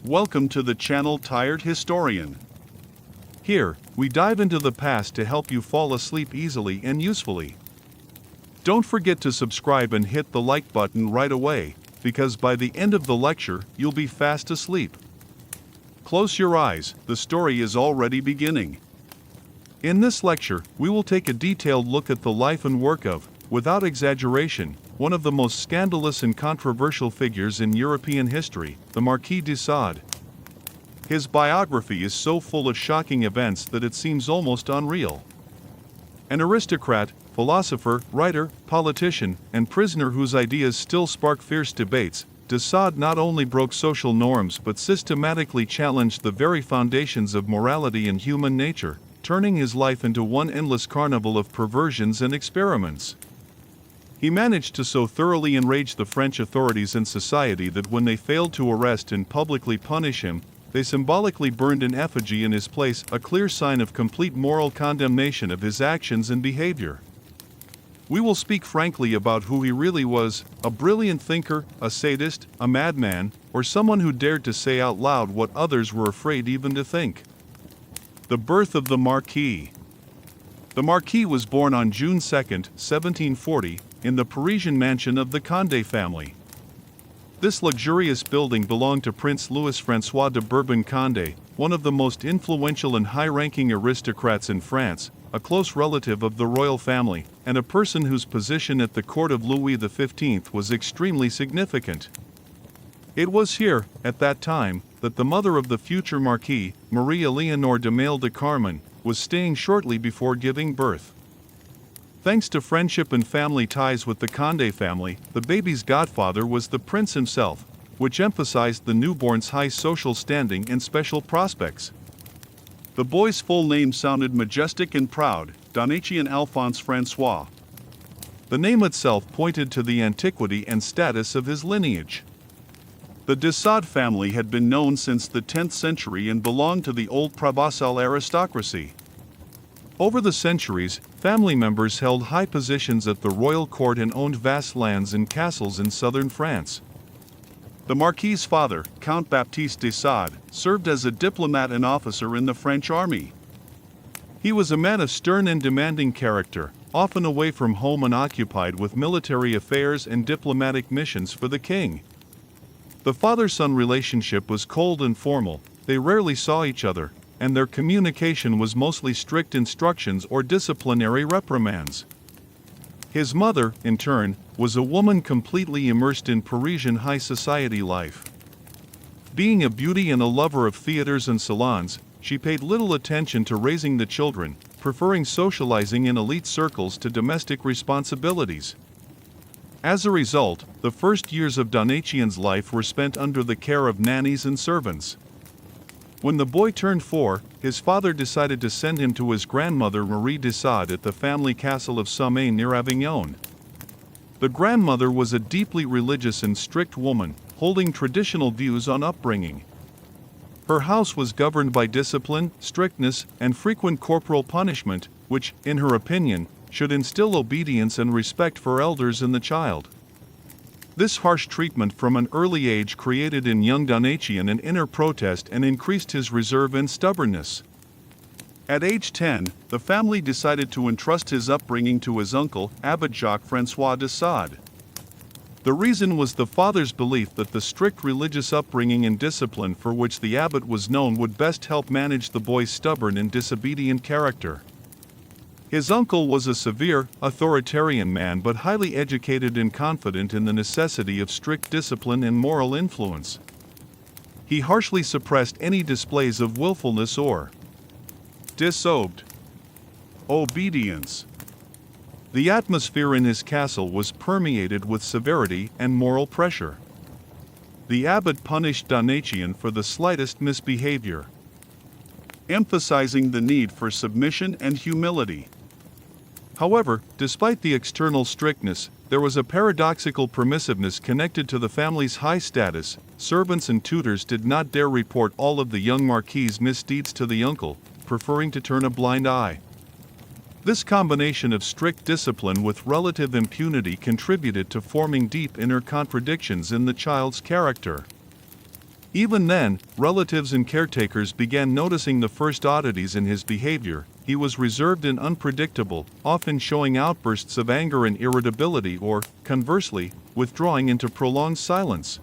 Welcome to the channel Tired Historian. Here, we dive into the past to help you fall asleep easily and usefully. Don't forget to subscribe and hit the like button right away, because by the end of the lecture, you'll be fast asleep. Close your eyes, the story is already beginning. In this lecture, we will take a detailed look at the life and work of, without exaggeration, one of the most scandalous and controversial figures in European history, the Marquis de Sade. His biography is so full of shocking events that it seems almost unreal. An aristocrat, philosopher, writer, politician, and prisoner whose ideas still spark fierce debates, de Sade not only broke social norms but systematically challenged the very foundations of morality and human nature, turning his life into one endless carnival of perversions and experiments. He managed to so thoroughly enrage the French authorities and society that when they failed to arrest and publicly punish him, they symbolically burned in effigy in his place, a clear sign of complete moral condemnation of his actions and behavior. We will speak frankly about who he really was, a brilliant thinker, a sadist, a madman, or someone who dared to say out loud what others were afraid even to think. The birth of the Marquis. The Marquis was born on June 2, 1740, in the Parisian mansion of the Condé family. This luxurious building belonged to Prince Louis-François de Bourbon-Condé, one of the most influential and high-ranking aristocrats in France, a close relative of the royal family, and a person whose position at the court of Louis XV was extremely significant. It was here, at that time, that the mother of the future Marquis, Marie Éléonore de Maille de Carmen, was staying shortly before giving birth. Thanks to friendship and family ties with the Condé family, the baby's godfather was the prince himself, which emphasized the newborn's high social standing and special prospects. The boy's full name sounded majestic and proud, Donatien Alphonse François. The name itself pointed to the antiquity and status of his lineage. The de Sade family had been known since the 10th century and belonged to the old Provençal aristocracy. Over the centuries, family members held high positions at the royal court and owned vast lands and castles in southern France. The Marquis's father, Count Baptiste de Sade, served as a diplomat and officer in the French army. He was a man of stern and demanding character, often away from home and occupied with military affairs and diplomatic missions for the king. The father-son relationship was cold and formal, they rarely saw each other, and their communication was mostly strict instructions or disciplinary reprimands. His mother, in turn, was a woman completely immersed in Parisian high society life. Being a beauty and a lover of theaters and salons, she paid little attention to raising the children, preferring socializing in elite circles to domestic responsibilities. As a result, the first years of Donatien's life were spent under the care of nannies and servants. When the boy turned 4, his father decided to send him to his grandmother Marie de Sade at the family castle of Sommeil near Avignon. The grandmother was a deeply religious and strict woman, holding traditional views on upbringing. Her house was governed by discipline, strictness, and frequent corporal punishment, which, in her opinion, should instill obedience and respect for elders in the child. This harsh treatment from an early age created in young Donatien an inner protest and increased his reserve and stubbornness. At age 10, the family decided to entrust his upbringing to his uncle, Abbot Jacques-François de Sade. The reason was the father's belief that the strict religious upbringing and discipline for which the abbot was known would best help manage the boy's stubborn and disobedient character. His uncle was a severe, authoritarian man but highly educated and confident in the necessity of strict discipline and moral influence. He harshly suppressed any displays of willfulness or disobedience. The atmosphere in his castle was permeated with severity and moral pressure. The abbot punished Donatien for the slightest misbehavior, emphasizing the need for submission and humility. However, despite the external strictness, there was a paradoxical permissiveness connected to the family's high status. Servants and tutors did not dare report all of the young Marquis's misdeeds to the uncle, preferring to turn a blind eye. This combination of strict discipline with relative impunity contributed to forming deep inner contradictions in the child's character. Even then, relatives and caretakers began noticing the first oddities in his behavior. He was reserved and unpredictable, often showing outbursts of anger and irritability or, conversely, withdrawing into prolonged silence.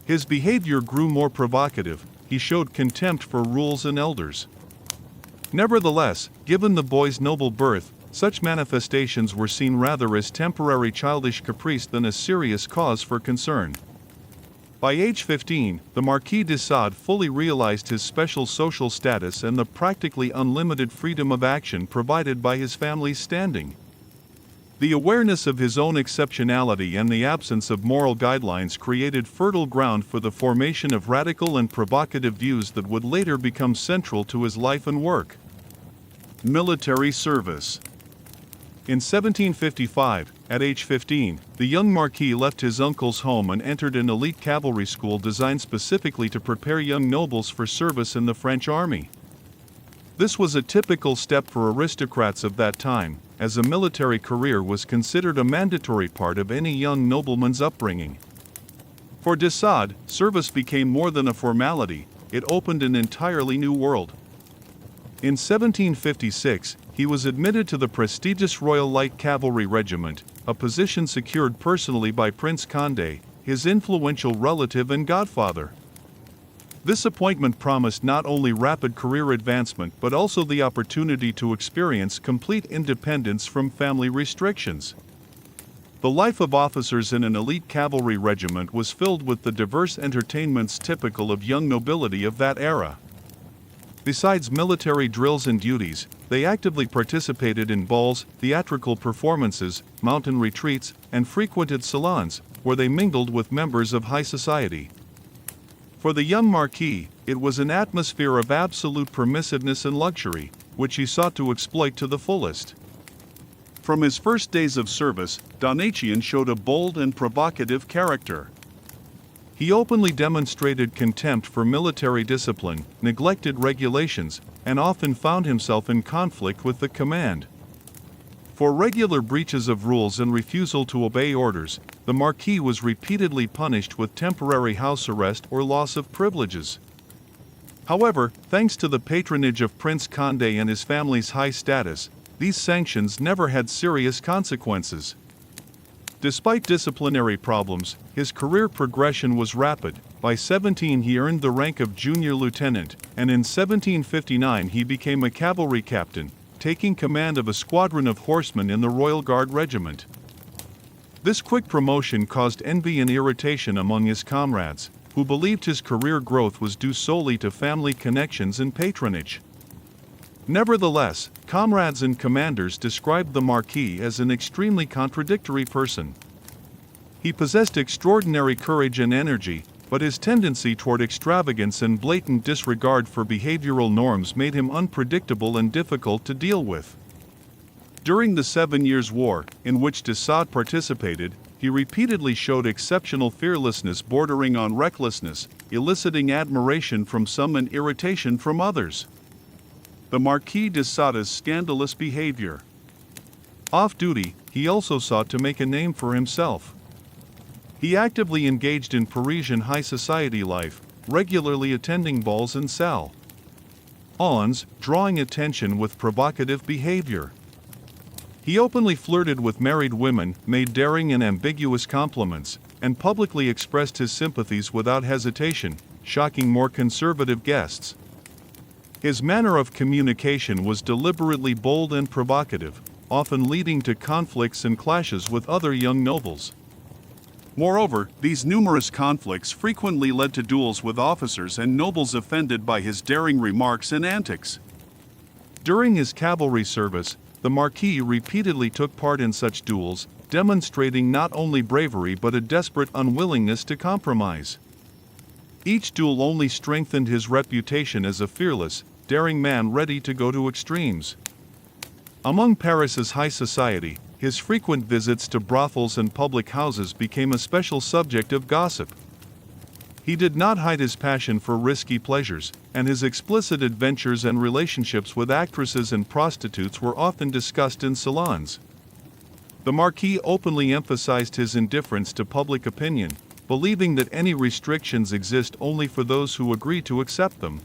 His behavior grew more provocative. He showed contempt for rules and elders. Nevertheless, given the boy's noble birth, such manifestations were seen rather as temporary childish caprice than a serious cause for concern. By age 15, the Marquis de Sade fully realized his special social status and the practically unlimited freedom of action provided by his family's standing. The awareness of his own exceptionality and the absence of moral guidelines created fertile ground for the formation of radical and provocative views that would later become central to his life and work. Military service. In 1755, at age 15, the young Marquis left his uncle's home and entered an elite cavalry school designed specifically to prepare young nobles for service in the French army. This was a typical step for aristocrats of that time, as a military career was considered a mandatory part of any young nobleman's upbringing. For de Sade, service became more than a formality, it opened an entirely new world. In 1756, he was admitted to the prestigious Royal Light Cavalry Regiment, a position secured personally by Prince Condé, his influential relative and godfather. This appointment promised not only rapid career advancement but also the opportunity to experience complete independence from family restrictions. The life of officers in an elite cavalry regiment was filled with the diverse entertainments typical of young nobility of that era. Besides military drills and duties, they actively participated in balls, theatrical performances, mountain retreats, and frequented salons, where they mingled with members of high society. For the young Marquis, it was an atmosphere of absolute permissiveness and luxury, which he sought to exploit to the fullest. From his first days of service, Donatien showed a bold and provocative character. He openly demonstrated contempt for military discipline, neglected regulations, and often found himself in conflict with the command. For regular breaches of rules and refusal to obey orders, the Marquis was repeatedly punished with temporary house arrest or loss of privileges. However, thanks to the patronage of Prince Condé and his family's high status, these sanctions never had serious consequences. Despite disciplinary problems, his career progression was rapid. By 17 he earned the rank of junior lieutenant, and in 1759 he became a cavalry captain, taking command of a squadron of horsemen in the Royal Guard Regiment. This quick promotion caused envy and irritation among his comrades, who believed his career growth was due solely to family connections and patronage. Nevertheless, comrades and commanders described the Marquis as an extremely contradictory person. He possessed extraordinary courage and energy, but his tendency toward extravagance and blatant disregard for behavioral norms made him unpredictable and difficult to deal with. During the 7 Years' War, in which de Sade participated, he repeatedly showed exceptional fearlessness bordering on recklessness, eliciting admiration from some and irritation from others. The Marquis de Sade's scandalous behavior. Off-duty, he also sought to make a name for himself. He actively engaged in Parisian high society life, regularly attending balls and salons, drawing attention with provocative behavior. He openly flirted with married women, made daring and ambiguous compliments, and publicly expressed his sympathies without hesitation, shocking more conservative guests. His manner of communication was deliberately bold and provocative, often leading to conflicts and clashes with other young nobles. Moreover, these numerous conflicts frequently led to duels with officers and nobles offended by his daring remarks and antics. During his cavalry service, the Marquis repeatedly took part in such duels, demonstrating not only bravery but a desperate unwillingness to compromise. Each duel only strengthened his reputation as a fearless, daring man ready to go to extremes. Among Paris's high society, his frequent visits to brothels and public houses became a special subject of gossip. He did not hide his passion for risky pleasures, and his explicit adventures and relationships with actresses and prostitutes were often discussed in salons. The Marquis openly emphasized his indifference to public opinion, believing that any restrictions exist only for those who agree to accept them.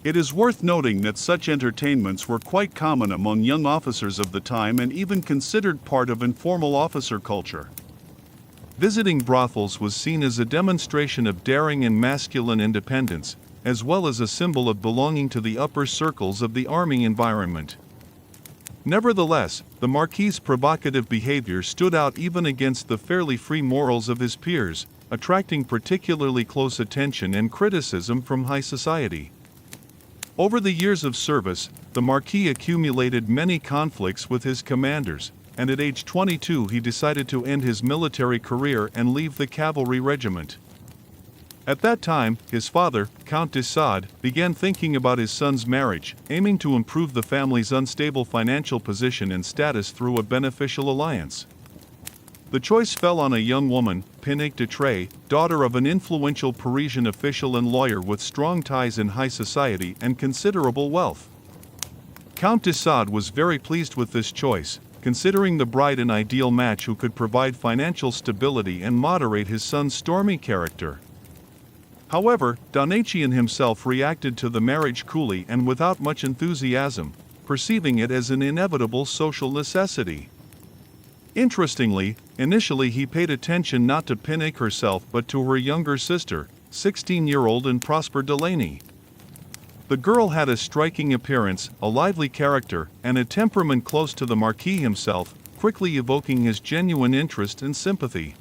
It is worth noting that such entertainments were quite common among young officers of the time and even considered part of informal officer culture. Visiting brothels was seen as a demonstration of daring and masculine independence, as well as a symbol of belonging to the upper circles of the army environment. Nevertheless, the Marquis's provocative behavior stood out even against the fairly free morals of his peers, attracting particularly close attention and criticism from high society. Over the years of service, the Marquis accumulated many conflicts with his commanders, and at age 22 he decided to end his military career and leave the cavalry regiment. At that time, his father, Count de Sade, began thinking about his son's marriage, aiming to improve the family's unstable financial position and status through a beneficial alliance. The choice fell on a young woman, Pinèque de Tray, daughter of an influential Parisian official and lawyer with strong ties in high society and considerable wealth. Count de Sade was very pleased with this choice, considering the bride an ideal match who could provide financial stability and moderate his son's stormy character. However, Donatien himself reacted to the marriage coolly and without much enthusiasm, perceiving it as an inevitable social necessity. Interestingly, initially he paid attention not to Pinèque herself but to her younger sister, 16-year-old and Prosper Delaney. The girl had a striking appearance, a lively character, and a temperament close to the Marquis himself, quickly evoking his genuine interest and sympathy.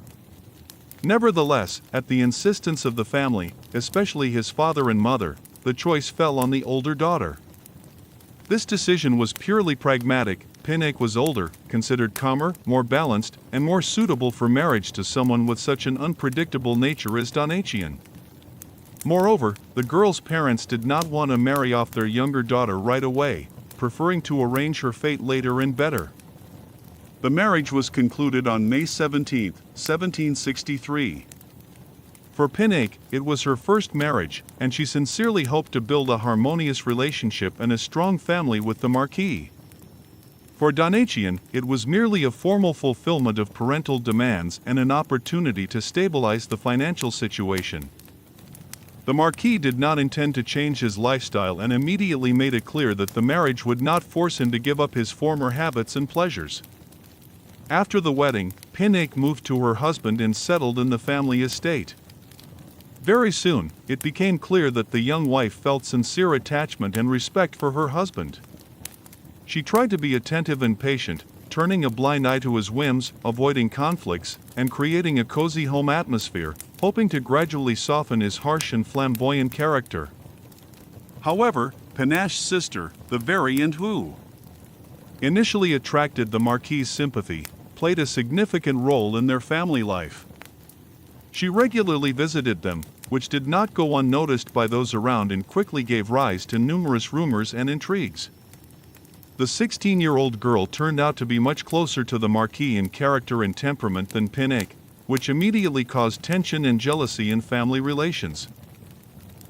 Nevertheless, at the insistence of the family, especially his father and mother, the choice fell on the older daughter. This decision was purely pragmatic. Pinèque was older, considered calmer, more balanced, and more suitable for marriage to someone with such an unpredictable nature as Donatien. Moreover, the girl's parents did not want to marry off their younger daughter right away, preferring to arrange her fate later and better. The marriage was concluded on May 17, 1763. For Pinèque, it was her first marriage, and she sincerely hoped to build a harmonious relationship and a strong family with the Marquis. For Donatien, it was merely a formal fulfillment of parental demands and an opportunity to stabilize the financial situation. The Marquis did not intend to change his lifestyle and immediately made it clear that the marriage would not force him to give up his former habits and pleasures. After the wedding, Pinèque moved to her husband and settled in the family estate. Very soon, it became clear that the young wife felt sincere attachment and respect for her husband. She tried to be attentive and patient, turning a blind eye to his whims, avoiding conflicts, and creating a cozy home atmosphere, hoping to gradually soften his harsh and flamboyant character. However, Pinèque's sister, the variant who initially attracted the Marquis's sympathy, played a significant role in their family life. She regularly visited them, which did not go unnoticed by those around and quickly gave rise to numerous rumors and intrigues. The 16-year-old girl turned out to be much closer to the Marquis in character and temperament than Pinèque, which immediately caused tension and jealousy in family relations.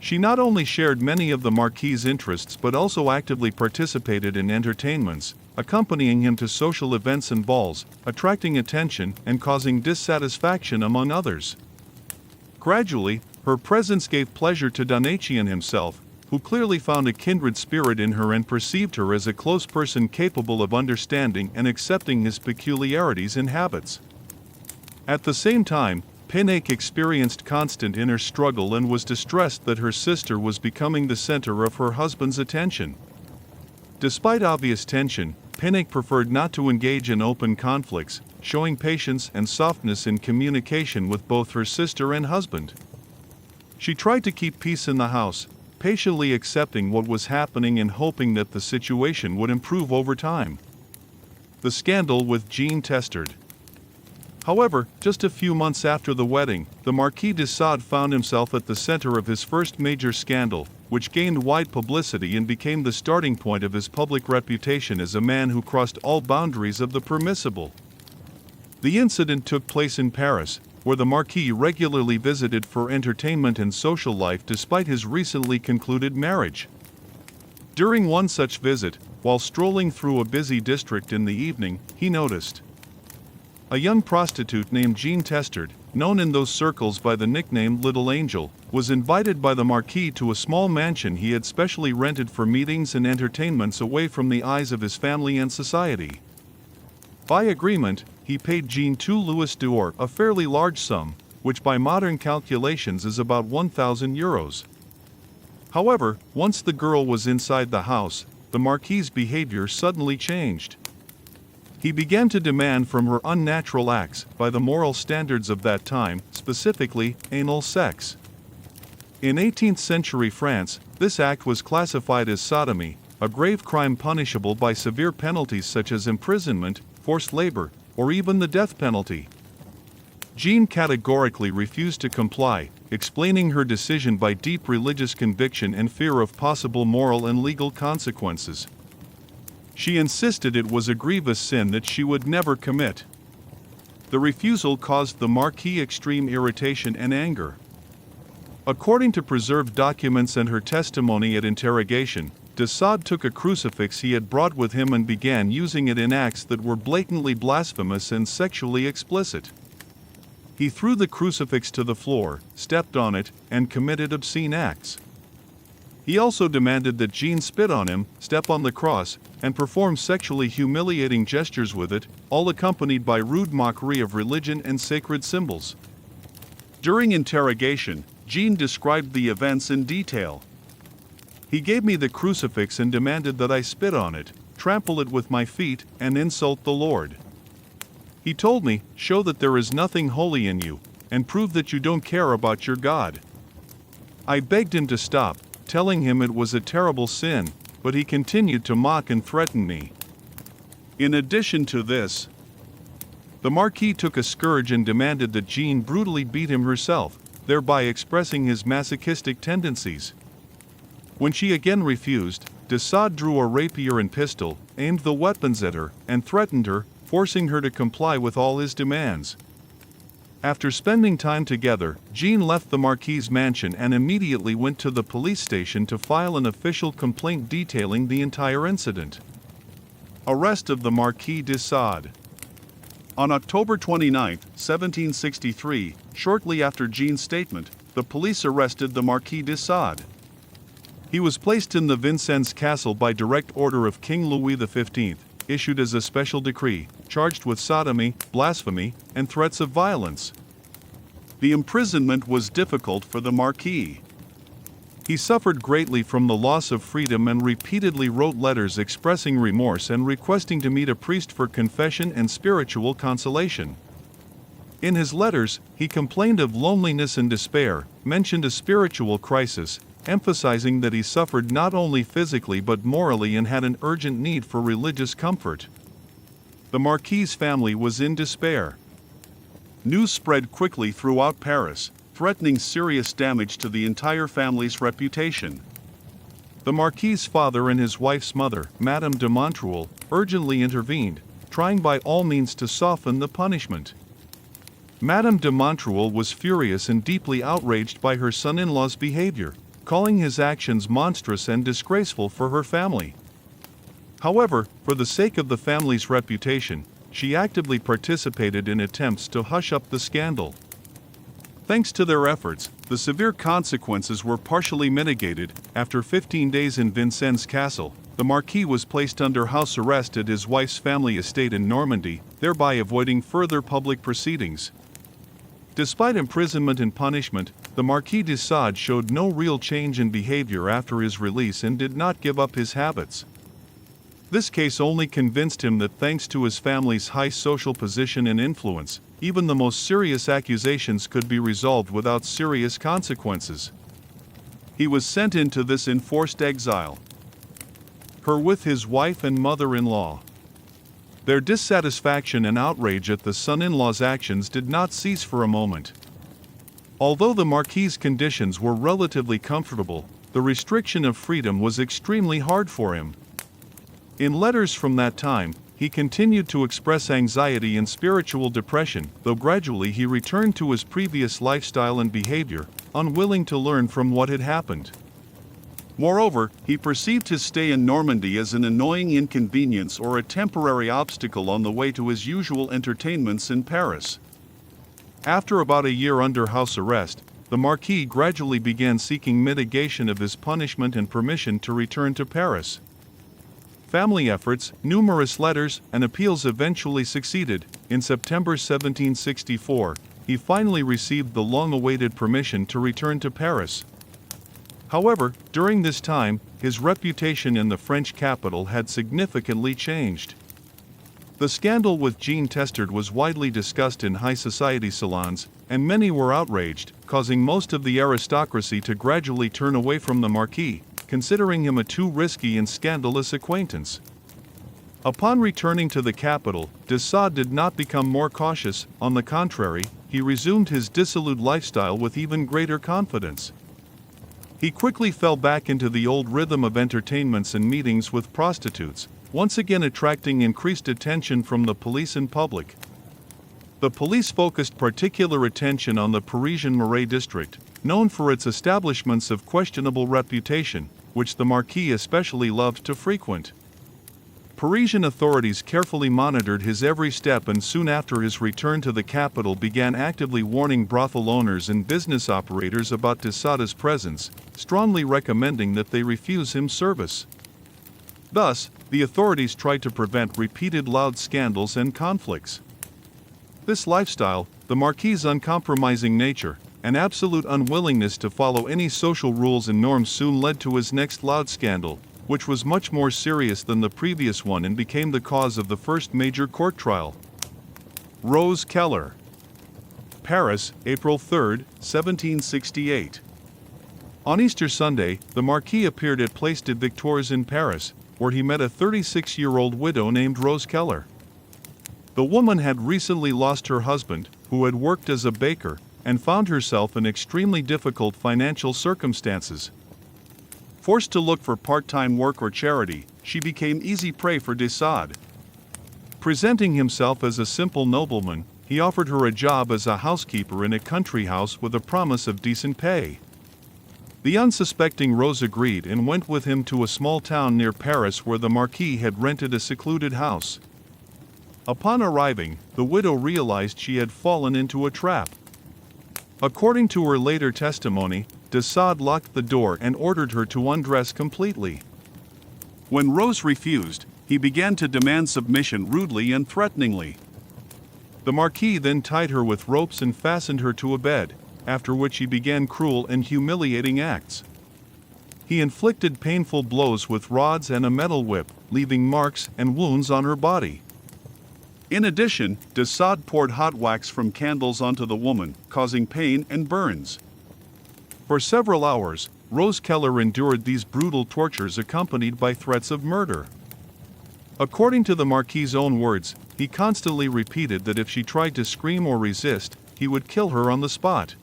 She not only shared many of the Marquis's interests but also actively participated in entertainments, accompanying him to social events and balls, attracting attention and causing dissatisfaction among others. Gradually, her presence gave pleasure to Donatien himself, who clearly found a kindred spirit in her and perceived her as a close person capable of understanding and accepting his peculiarities and habits. At the same time, Pinèque experienced constant inner struggle and was distressed that her sister was becoming the center of her husband's attention. Despite obvious tension, Pinèque preferred not to engage in open conflicts, showing patience and softness in communication with both her sister and husband. She tried to keep peace in the house, patiently accepting what was happening and hoping that the situation would improve over time. The scandal with Jean Testard. However, just a few months after the wedding, the Marquis de Sade found himself at the center of his first major scandal, which gained wide publicity and became the starting point of his public reputation as a man who crossed all boundaries of the permissible. The incident took place in Paris, where the Marquis regularly visited for entertainment and social life despite his recently concluded marriage. During one such visit, while strolling through a busy district in the evening, he noticed a young prostitute named Jean Testard, known in those circles by the nickname Little Angel, was invited by the Marquis to a small mansion he had specially rented for meetings and entertainments away from the eyes of his family and society. By agreement, he paid Jean 2 Louis d'Or, a fairly large sum, which by modern calculations is about €1,000. However, once the girl was inside the house, the Marquis's behavior suddenly changed. He began to demand from her unnatural acts by the moral standards of that time, specifically, anal sex. In 18th century France, this act was classified as sodomy, a grave crime punishable by severe penalties such as imprisonment, forced labor, or even the death penalty. Jean categorically refused to comply, explaining her decision by deep religious conviction and fear of possible moral and legal consequences. She insisted it was a grievous sin that she would never commit. The refusal caused the Marquis extreme irritation and anger. According to preserved documents and her testimony at interrogation, de Sade took a crucifix he had brought with him and began using it in acts that were blatantly blasphemous and sexually explicit. He threw the crucifix to the floor, stepped on it, and committed obscene acts. He also demanded that Jean spit on him, step on the cross, and perform sexually humiliating gestures with it, all accompanied by rude mockery of religion and sacred symbols. During interrogation, Jean described the events in detail. He gave me the crucifix and demanded that I spit on it, trample it with my feet, and insult the Lord. He told me, "Show that there is nothing holy in you, and prove that you don't care about your God." I begged him to stop, telling him it was a terrible sin, but he continued to mock and threaten me. In addition to this, the Marquis took a scourge and demanded that Jean brutally beat him herself, thereby expressing his masochistic tendencies. When she again refused, de Sade drew a rapier and pistol, aimed the weapons at her, and threatened her, forcing her to comply with all his demands. After spending time together, Jean left the Marquis's mansion and immediately went to the police station to file an official complaint detailing the entire incident. Arrest of the Marquis de Sade. On October 29, 1763, shortly after Jean's statement, the police arrested the Marquis de Sade. He was placed in the Vincennes castle by direct order of King Louis XV, issued as a special decree, charged with sodomy, blasphemy, and threats of violence. The imprisonment was difficult for the Marquis. He suffered greatly from the loss of freedom and repeatedly wrote letters expressing remorse and requesting to meet a priest for confession and spiritual consolation. In his letters, he complained of loneliness and despair, mentioned a spiritual crisis, emphasizing that he suffered not only physically but morally and had an urgent need for religious comfort. The Marquis's family was in despair. News spread quickly throughout Paris, threatening serious damage to the entire family's reputation. The Marquis's father and his wife's mother, Madame de Montreuil, urgently intervened, trying by all means to soften the punishment. Madame de Montreuil was furious and deeply outraged by her son-in-law's behavior, calling his actions monstrous and disgraceful for her family. However, for the sake of the family's reputation, she actively participated in attempts to hush up the scandal. Thanks to their efforts, the severe consequences were partially mitigated. After 15 days in Vincennes castle, the Marquis was placed under house arrest at his wife's family estate in Normandy, thereby avoiding further public proceedings. Despite imprisonment and punishment, the Marquis de Sade showed no real change in behavior after his release and did not give up his habits. This case only convinced him that thanks to his family's high social position and influence, even the most serious accusations could be resolved without serious consequences. He was sent into this enforced exile. Her with his wife and mother-in-law. Their dissatisfaction and outrage at the son-in-law's actions did not cease for a moment. Although the Marquis's conditions were relatively comfortable, the restriction of freedom was extremely hard for him. In letters from that time, he continued to express anxiety and spiritual depression, though gradually he returned to his previous lifestyle and behavior, unwilling to learn from what had happened. Moreover, he perceived his stay in Normandy as an annoying inconvenience or a temporary obstacle on the way to his usual entertainments in Paris. After about a year under house arrest, the Marquis gradually began seeking mitigation of his punishment and permission to return to Paris. Family efforts, numerous letters, and appeals eventually succeeded. In September 1764, he finally received the long-awaited permission to return to Paris. However, during this time, his reputation in the French capital had significantly changed. The scandal with Jean Testard was widely discussed in high society salons, and many were outraged, causing most of the aristocracy to gradually turn away from the Marquis, considering him a too risky and scandalous acquaintance. Upon returning to the capital, de Sade did not become more cautious. On the contrary, he resumed his dissolute lifestyle with even greater confidence. He quickly fell back into the old rhythm of entertainments and meetings with prostitutes, once again attracting increased attention from the police and public. The police focused particular attention on the Parisian Marais district, known for its establishments of questionable reputation, which the Marquis especially loved to frequent. Parisian authorities carefully monitored his every step and soon after his return to the capital began actively warning brothel owners and business operators about de Sade's presence, strongly recommending that they refuse him service. Thus, the authorities tried to prevent repeated loud scandals and conflicts. This lifestyle, the Marquis' uncompromising nature, and absolute unwillingness to follow any social rules and norms soon led to his next loud scandal, which was much more serious than the previous one and became the cause of the first major court trial. Rose Keller. Paris, April 3, 1768. On Easter Sunday, the Marquis appeared at Place des Victoires in Paris, where he met a 36-year-old widow named Rose Keller. The woman had recently lost her husband, who had worked as a baker, and found herself in extremely difficult financial circumstances. Forced to look for part-time work or charity, she became easy prey for de Sade. Presenting himself as a simple nobleman, he offered her a job as a housekeeper in a country house with a promise of decent pay. The unsuspecting Rose agreed and went with him to a small town near Paris where the Marquis had rented a secluded house. Upon arriving, the widow realized she had fallen into a trap. According to her later testimony, de Sade locked the door and ordered her to undress completely. When Rose refused, he began to demand submission rudely and threateningly. The Marquis then tied her with ropes and fastened her to a bed, after which he began cruel and humiliating acts. He inflicted painful blows with rods and a metal whip, leaving marks and wounds on her body. In addition, de Sade poured hot wax from candles onto the woman, causing pain and burns. For several hours, Rose Keller endured these brutal tortures accompanied by threats of murder. According to the Marquis' own words, he constantly repeated that if she tried to scream or resist, he would kill her on the spot.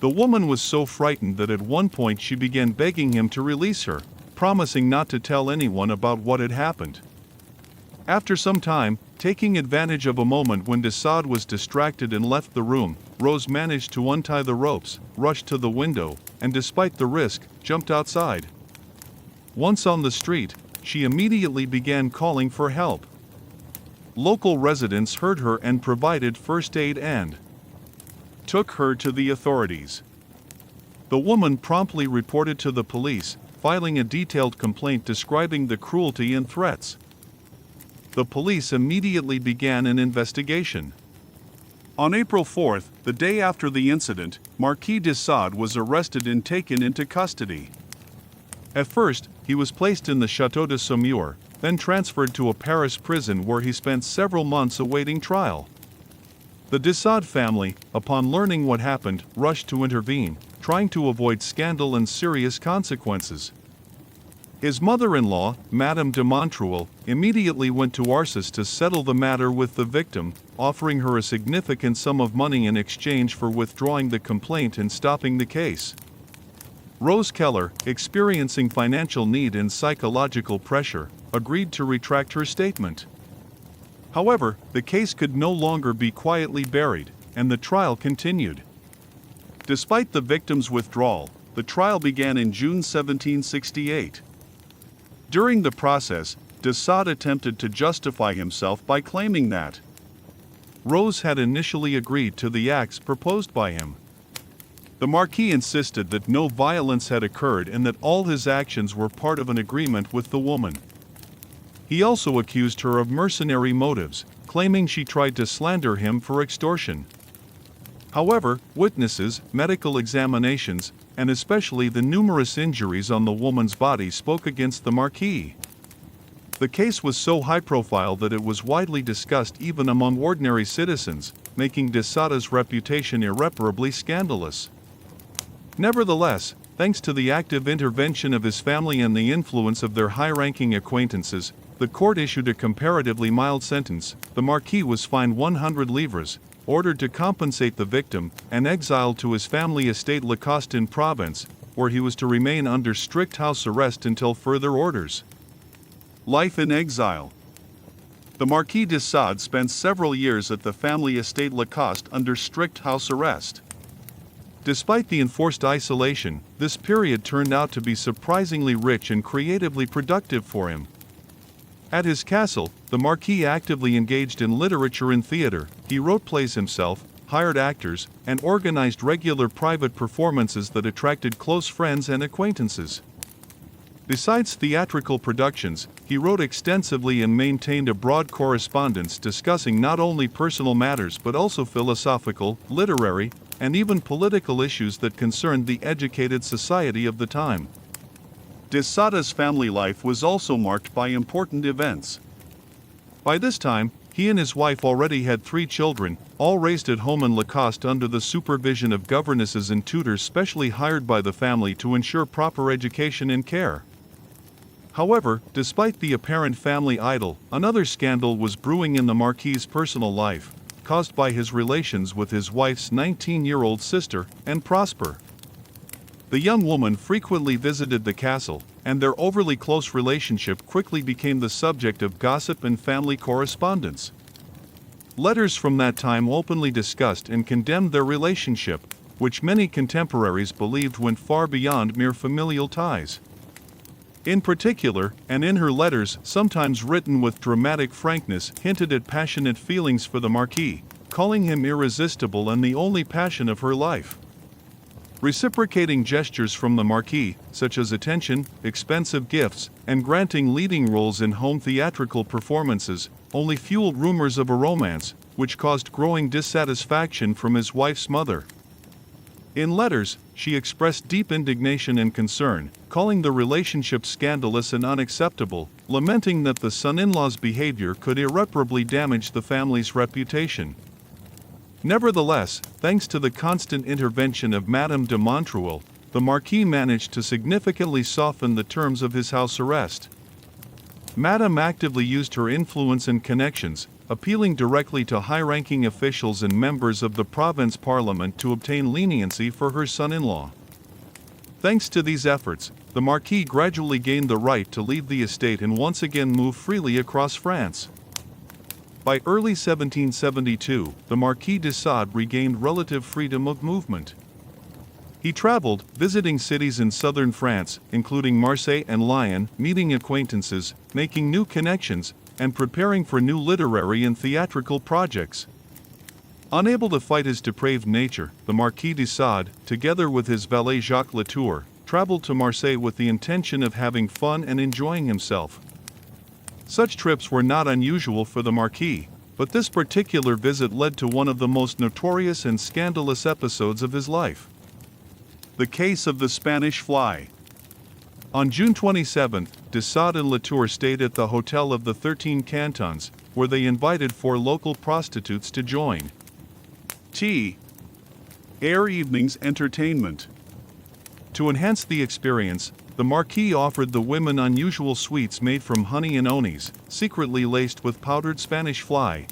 The woman was so frightened that at one point she began begging him to release her, promising not to tell anyone about what had happened. After some time, taking advantage of a moment when de Sade was distracted and left the room, Rose managed to untie the ropes, rushed to the window, and despite the risk, jumped outside. Once on the street, she immediately began calling for help. Local residents heard her and provided first aid and took her to the authorities. The woman promptly reported to the police, filing a detailed complaint describing the cruelty and threats. The police immediately began an investigation. On April 4th, the day after the incident, Marquis de Sade was arrested and taken into custody. At first, he was placed in the Château de Saumur, then transferred to a Paris prison where he spent several months awaiting trial. The de Sade family, upon learning what happened, rushed to intervene, trying to avoid scandal and serious consequences. His mother-in-law, Madame de Montreuil, immediately went to Arcis to settle the matter with the victim, offering her a significant sum of money in exchange for withdrawing the complaint and stopping the case. Rose Keller, experiencing financial need and psychological pressure, agreed to retract her statement. However, the case could no longer be quietly buried, and the trial continued. Despite the victim's withdrawal, the trial began in June 1768. During the process, de Sade attempted to justify himself by claiming that Rose had initially agreed to the acts proposed by him. The Marquis insisted that no violence had occurred and that all his actions were part of an agreement with the woman. He also accused her of mercenary motives, claiming she tried to slander him for extortion. However, witnesses, medical examinations, and especially the numerous injuries on the woman's body spoke against the Marquis. The case was so high-profile that it was widely discussed even among ordinary citizens, making de Sade's reputation irreparably scandalous. Nevertheless, thanks to the active intervention of his family and the influence of their high-ranking acquaintances, the court issued a comparatively mild sentence. The Marquis was fined 100 livres, ordered to compensate the victim, and exiled to his family estate Lacoste in Provence, where he was to remain under strict house arrest until further orders. Life in exile. The Marquis de Sade spent several years at the family estate Lacoste under strict house arrest. Despite the enforced isolation, this period turned out to be surprisingly rich and creatively productive for him. At his castle, the Marquis actively engaged in literature and theater. He wrote plays himself, hired actors, and organized regular private performances that attracted close friends and acquaintances. Besides theatrical productions, he wrote extensively and maintained a broad correspondence discussing not only personal matters but also philosophical, literary, and even political issues that concerned the educated society of the time. De Sade's family life was also marked by important events. By this time, he and his wife already had 3 children, all raised at home in Lacoste under the supervision of governesses and tutors specially hired by the family to ensure proper education and care. However, despite the apparent family idyll, another scandal was brewing in the Marquis's personal life, caused by his relations with his wife's 19-year-old sister, and Prosper. The young woman frequently visited the castle, and their overly close relationship quickly became the subject of gossip and family correspondence. Letters from that time openly discussed and condemned their relationship, which many contemporaries believed went far beyond mere familial ties. In particular, and in her letters, sometimes written with dramatic frankness, hinted at passionate feelings for the Marquis, calling him irresistible and the only passion of her life. Reciprocating gestures from the Marquis, such as attention, expensive gifts, and granting leading roles in home theatrical performances, only fueled rumors of a romance, which caused growing dissatisfaction from his wife's mother. In letters, she expressed deep indignation and concern, calling the relationship scandalous and unacceptable, lamenting that the son-in-law's behavior could irreparably damage the family's reputation. Nevertheless, thanks to the constant intervention of Madame de Montreuil, the Marquis managed to significantly soften the terms of his house arrest. Madame actively used her influence and connections, appealing directly to high-ranking officials and members of the province parliament to obtain leniency for her son-in-law. Thanks to these efforts, the Marquis gradually gained the right to leave the estate and once again move freely across France. By early 1772, the Marquis de Sade regained relative freedom of movement. He traveled, visiting cities in southern France, including Marseille and Lyon, meeting acquaintances, making new connections, and preparing for new literary and theatrical projects. Unable to fight his depraved nature, the Marquis de Sade, together with his valet Jacques Latour, traveled to Marseille with the intention of having fun and enjoying himself. Such trips were not unusual for the Marquis, but this particular visit led to one of the most notorious and scandalous episodes of his life. The case of the Spanish fly. On June 27, de Sade and Latour stayed at the Hotel of the 13 Cantons, where they invited 4 local prostitutes to join. Tea. Air evenings entertainment. To enhance the experience, the Marquis offered the women unusual sweets made from honey and onis, secretly laced with powdered Spanish fly.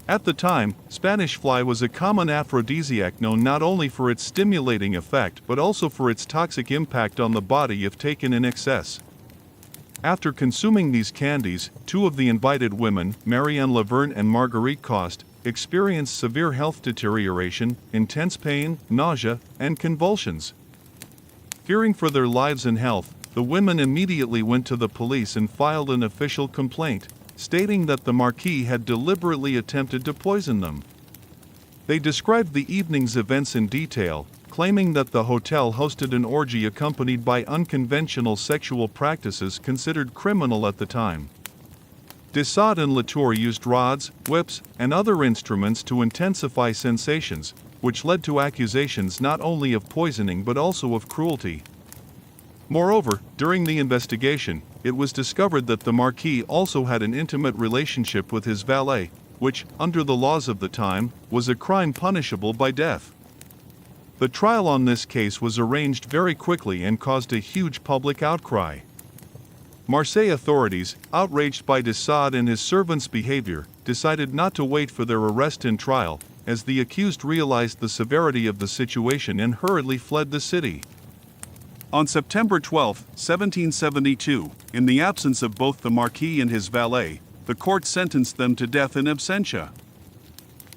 At the time, Spanish fly was a common aphrodisiac known not only for its stimulating effect but also for its toxic impact on the body if taken in excess. After consuming these candies, 2 of the invited women, Marianne Laverne and Marguerite Coste, experienced severe health deterioration, intense pain, nausea, and convulsions. Fearing for their lives and health, the women immediately went to the police and filed an official complaint, stating that the Marquis had deliberately attempted to poison them. They described the evening's events in detail, claiming that the hotel hosted an orgy accompanied by unconventional sexual practices considered criminal at the time. De Sade and Latour used rods, whips, and other instruments to intensify sensations, which led to accusations not only of poisoning but also of cruelty. Moreover, during the investigation, it was discovered that the Marquis also had an intimate relationship with his valet, which, under the laws of the time, was a crime punishable by death. The trial on this case was arranged very quickly and caused a huge public outcry. Marseille authorities, outraged by de Sade and his servants' behavior, decided not to wait for their arrest and trial, as the accused realized the severity of the situation and hurriedly fled the city. On September 12, 1772, in the absence of both the Marquis and his valet, the court sentenced them to death in absentia.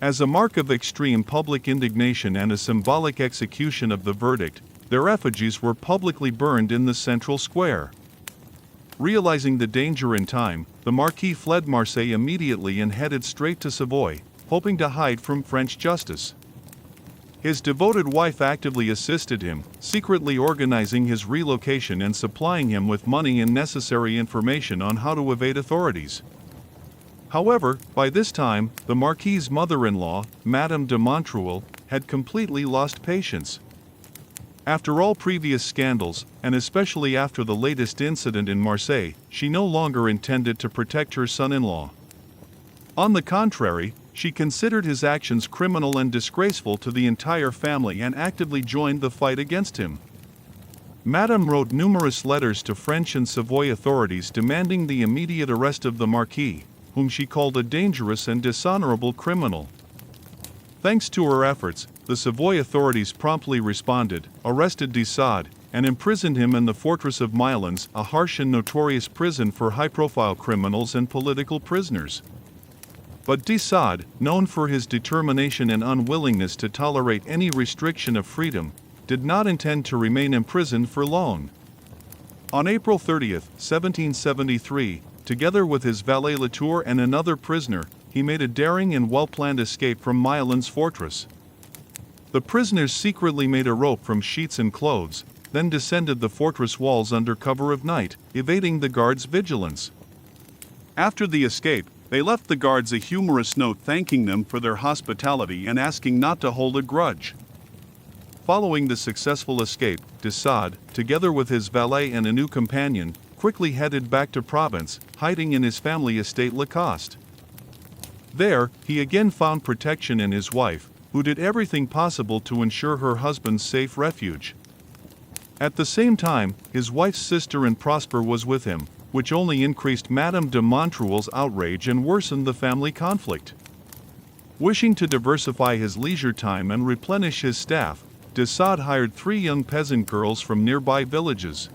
As a mark of extreme public indignation and a symbolic execution of the verdict, their effigies were publicly burned in the central square. Realizing the danger in time, the Marquis fled Marseille immediately and headed straight to Savoy, hoping to hide from French justice. His devoted wife actively assisted him, secretly organizing his relocation and supplying him with money and necessary information on how to evade authorities. However, by this time, the Marquis's mother-in-law, Madame de Montreuil, had completely lost patience. After all previous scandals, and especially after the latest incident in Marseille, she no longer intended to protect her son-in-law. On the contrary, she considered his actions criminal and disgraceful to the entire family and actively joined the fight against him. Madame wrote numerous letters to French and Savoy authorities demanding the immediate arrest of the Marquis, whom she called a dangerous and dishonorable criminal. Thanks to her efforts, the Savoy authorities promptly responded, arrested de Sade, and imprisoned him in the fortress of Milans, a harsh and notorious prison for high-profile criminals and political prisoners. But de Sade, known for his determination and unwillingness to tolerate any restriction of freedom, did not intend to remain imprisoned for long. On April 30, 1773, together with his valet Latour and another prisoner, he made a daring and well-planned escape from Milans fortress. The prisoners secretly made a rope from sheets and clothes, then descended the fortress walls under cover of night, evading the guards' vigilance. After the escape, they left the guards a humorous note thanking them for their hospitality and asking not to hold a grudge. Following the successful escape, de Sade, together with his valet and a new companion, quickly headed back to Provence, hiding in his family estate Lacoste. There, he again found protection in his wife, who did everything possible to ensure her husband's safe refuge. At the same time, his wife's sister and Prosper was with him, which only increased Madame de Montreuil's outrage and worsened the family conflict. Wishing to diversify his leisure time and replenish his staff, de Sade hired 3 young peasant girls from nearby villages.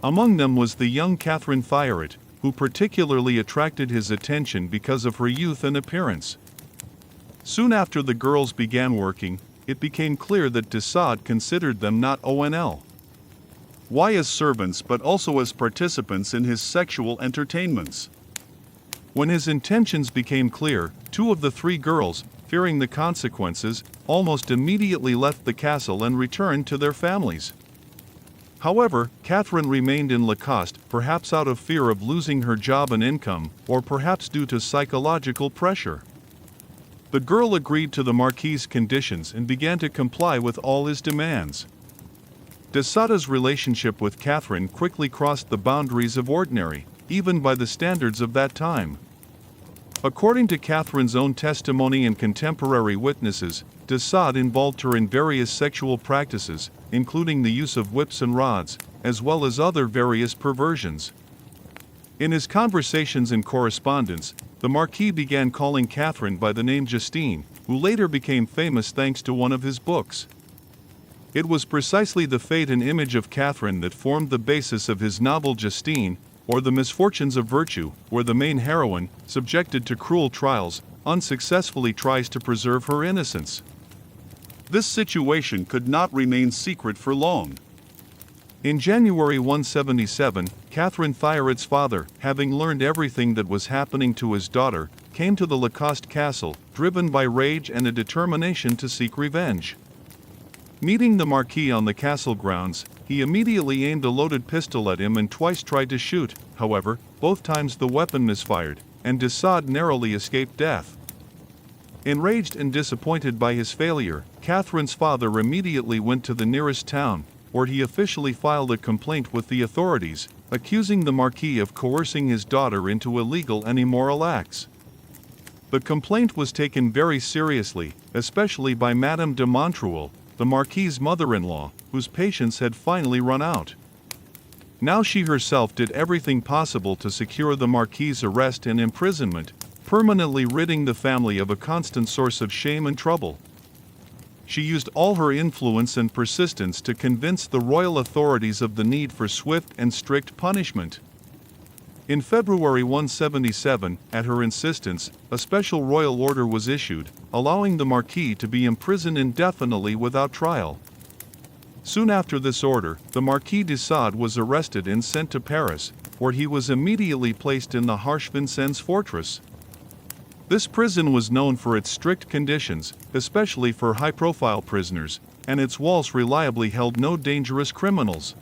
Among them was the young Catherine Thierot, who particularly attracted his attention because of her youth and appearance. Soon after the girls began working, it became clear that de Sade considered them not only as servants but also as participants in his sexual entertainments. When his intentions became clear, 2 of the 3 girls, fearing the consequences, almost immediately left the castle and returned to their families. However, Catherine remained in Lacoste, perhaps out of fear of losing her job and income, or perhaps due to psychological pressure. The girl agreed to the Marquis's conditions and began to comply with all his demands. De Sade's relationship with Catherine quickly crossed the boundaries of ordinary, even by the standards of that time. According to Catherine's own testimony and contemporary witnesses, de Sade involved her in various sexual practices, including the use of whips and rods, as well as other various perversions. In his conversations and correspondence, the Marquis began calling Catherine by the name Justine, who later became famous thanks to one of his books. It was precisely the fate and image of Catherine that formed the basis of his novel Justine, or The Misfortunes of Virtue, where the main heroine, subjected to cruel trials, unsuccessfully tries to preserve her innocence. This situation could not remain secret for long. In January 177, Catherine Thierry's father, having learned everything that was happening to his daughter, came to the Lacoste castle, driven by rage and a determination to seek revenge. Meeting the Marquis on the castle grounds, he immediately aimed a loaded pistol at him and twice tried to shoot. However, both times the weapon misfired, and de Sade narrowly escaped death. Enraged and disappointed by his failure, Catherine's father immediately went to the nearest town, where he officially filed a complaint with the authorities, accusing the Marquis of coercing his daughter into illegal and immoral acts. The complaint was taken very seriously, especially by Madame de Montreuil, the Marquis's mother-in-law, whose patience had finally run out. Now she herself did everything possible to secure the Marquis's arrest and imprisonment, permanently ridding the family of a constant source of shame and trouble. She used all her influence and persistence to convince the royal authorities of the need for swift and strict punishment. In February 177, at her insistence, a special royal order was issued, allowing the Marquis to be imprisoned indefinitely without trial. Soon after this order, the Marquis de Sade was arrested and sent to Paris, where he was immediately placed in the harsh Vincennes fortress. This prison was known for its strict conditions, especially for high-profile prisoners, and its walls reliably held no dangerous criminals.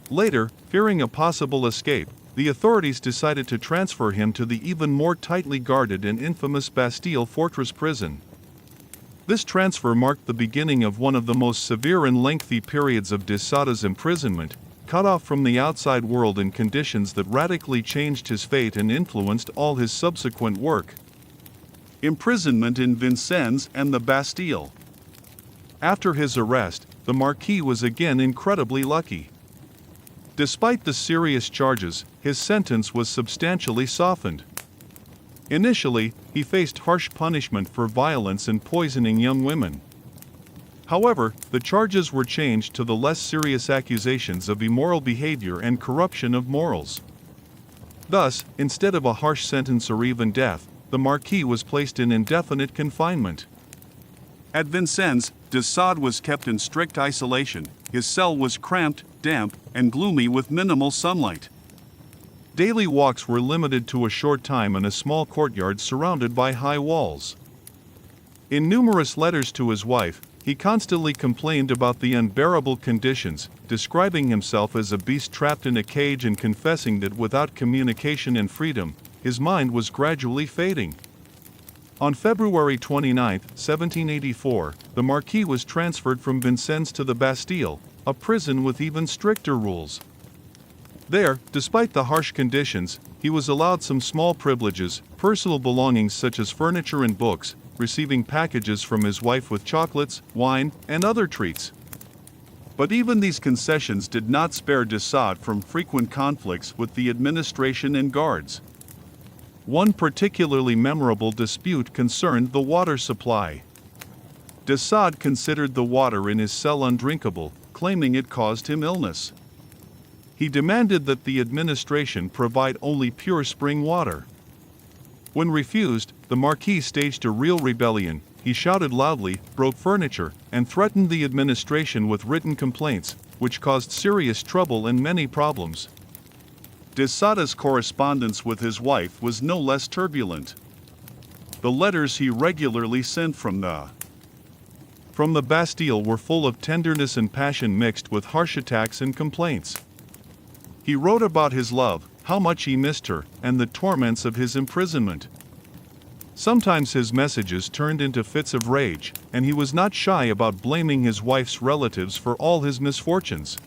Later, fearing a possible escape, the authorities decided to transfer him to the even more tightly guarded and infamous Bastille fortress prison. This transfer marked the beginning of one of the most severe and lengthy periods of de Sade's imprisonment, cut off from the outside world in conditions that radically changed his fate and influenced all his subsequent work. Imprisonment in Vincennes and the Bastille. After his arrest, the Marquis was again incredibly lucky. Despite the serious charges, his sentence was substantially softened. Initially, he faced harsh punishment for violence and poisoning young women. However, the charges were changed to the less serious accusations of immoral behavior and corruption of morals. Thus, instead of a harsh sentence or even death, the Marquis was placed in indefinite confinement. At Vincennes, de Sade was kept in strict isolation. His cell was cramped, damp, and gloomy with minimal sunlight. Daily walks were limited to a short time in a small courtyard surrounded by high walls. In numerous letters to his wife, he constantly complained about the unbearable conditions, describing himself as a beast trapped in a cage and confessing that without communication and freedom, his mind was gradually fading. On February 29, 1784, the Marquis was transferred from Vincennes to the Bastille, a prison with even stricter rules. There, despite the harsh conditions, he was allowed some small privileges, personal belongings such as furniture and books, receiving packages from his wife with chocolates, wine, and other treats. But even these concessions did not spare de Sade from frequent conflicts with the administration and guards. One particularly memorable dispute concerned the water supply. De Sade considered the water in his cell undrinkable, claiming it caused him illness. He demanded that the administration provide only pure spring water. When refused, the Marquis staged a real rebellion. He shouted loudly, broke furniture, and threatened the administration with written complaints, which caused serious trouble and many problems. De Sade's correspondence with his wife was no less turbulent. The letters he regularly sent from the Bastille were full of tenderness and passion mixed with harsh attacks and complaints. He wrote about his love, how much he missed her, and the torments of his imprisonment. Sometimes his messages turned into fits of rage, and he was not shy about blaming his wife's relatives for all his misfortunes.